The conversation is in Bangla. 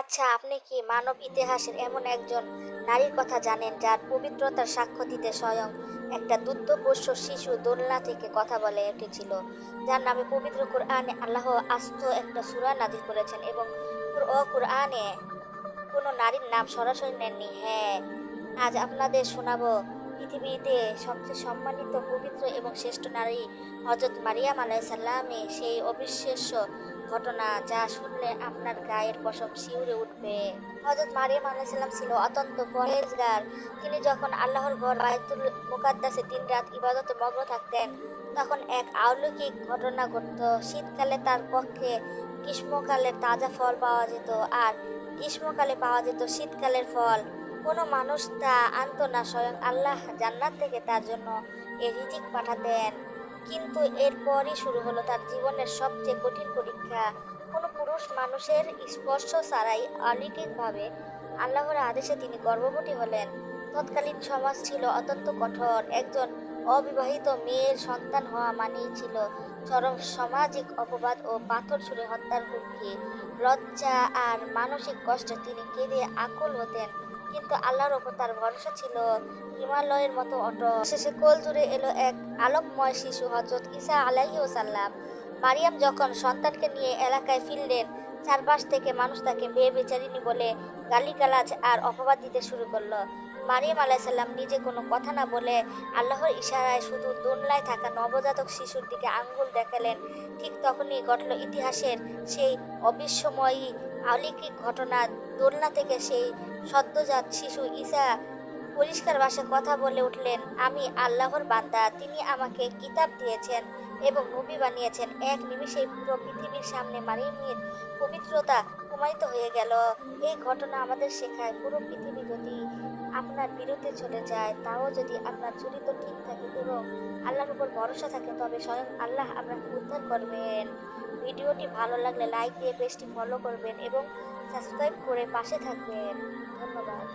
আচ্ছা, আপনি কি মানব ইতিহাসের এমন একজন নারীর কথা জানেন যার পবিত্রতার সাক্ষ্য দিতে স্বয়ং একটা দুগ্ধপোষ্য শিশু দোলনা থেকে কথা বলে উঠেছিল, যার নামে পবিত্র কোরআনে আল্লাহ আস্ত একটা সূরা নাজিল করেছেন এবং কোরআনে কোনো নারীর নাম সরাসরি নেননি? হ্যাঁ, আজ আপনাদের শোনাবো পৃথিবীতে সবচেয়ে সম্মানিত, পবিত্র এবং শ্রেষ্ঠ নারী হজরত মারিয়াম আলাইসাল্লামে সেই অবিশ্বাস্য ঘটনা যা শুনলে আপনার গায়ের পশম শিউরে উঠবে। হজরত মারিয়াম আলাইসাল্লাম ছিল অত্যন্ত পরহেজগার। তিনি যখন আল্লাহর ঘর বায়তুল মুকাদ্দাসে দিনরাত ইবাদতে মগ্ন থাকতেন, তখন এক অলৌকিক ঘটনা ঘটত। শীতকালে তার পক্ষে গ্রীষ্মকালের তাজা ফল পাওয়া যেত, আর গ্রীষ্মকালে পাওয়া যেত শীতকালের ফল। কোনো মানুষ তা আনতো না, স্বয়ং আল্লাহ জান্নাত থেকে তার জন্য এই রিজিক পাঠাতেন। কিন্তু এরপরই শুরু হলো তার জীবনের সবচেয়ে কঠিন পরীক্ষা। কোনো পুরুষ মানুষের স্পর্শ ছাড়াই অলৌকিকভাবে আল্লাহর আদেশে তিনি গর্ভবতী হলেন। তৎকালীন সমাজ ছিল অত্যন্ত কঠোর। একজন অবিবাহিত মেয়ের সন্তান হওয়া মানেই ছিল চরম সামাজিক অপবাদ ও পাথর ছুঁড়ে হত্যার হুমকি। লজ্জা আর মানসিক কষ্টে তিনি কেঁদে আকুল হতেন, কিন্তু আল্লাহর ওপর তার ভরসা ছিল হিমালয়ের মতো অটল। শেষে কোল জুড়ে এলো এক আলোকময় শিশু, হযরত ঈসা আলাইহিস সালাম। মারিয়াম যখন সন্তানকে নিয়ে এলাকায় ফিরলেন, চারপাশ থেকে মানুষ তাকে বেচারিনী বলে গালিগালাজ আর অপবাদ দিতে শুরু করলো। মারিয়াম আলাইসাল্লাম নিজে কোনো কথা না বলে আল্লাহর ইশারায় শুধু দোলনায় থাকা নবজাতক শিশুর দিকে আঙ্গুল দেখালেন। ঠিক তখনই ঘটল ইতিহাসের সেই অবিস্ময়ী অলৌকিক ঘটনা। দোলনা থেকে সেই সদ্যজাত শিশু ঈসা পরিষ্কার ভাষায় কথা বলে উঠলেন, আমি আল্লাহর বান্দা। তিনি আমাকে কিতাব দিয়েছেন এবং নবী বানিয়েছেন। এক নিমিষেই পুরো পৃথিবীর সামনে মারিয়ামের পবিত্রতা প্রমাণিত হয়ে গেল। এই ঘটনা আমাদের শেখায়, পুরো পৃথিবী যদি আপনার বিরুদ্ধে চলে যায়, তাও যদি আপনার চরিত্র ঠিক থাকে এবং আল্লাহর উপর ভরসা থাকে, তবে স্বয়ং আল্লাহ আপনাকে উদ্ধার করবেন। ভিডিওটি ভালো লাগলে লাইক দিয়ে পেজটি ফলো করবেন এবং সাবস্ক্রাইব করে পাশে থাকবেন। ধন্যবাদ।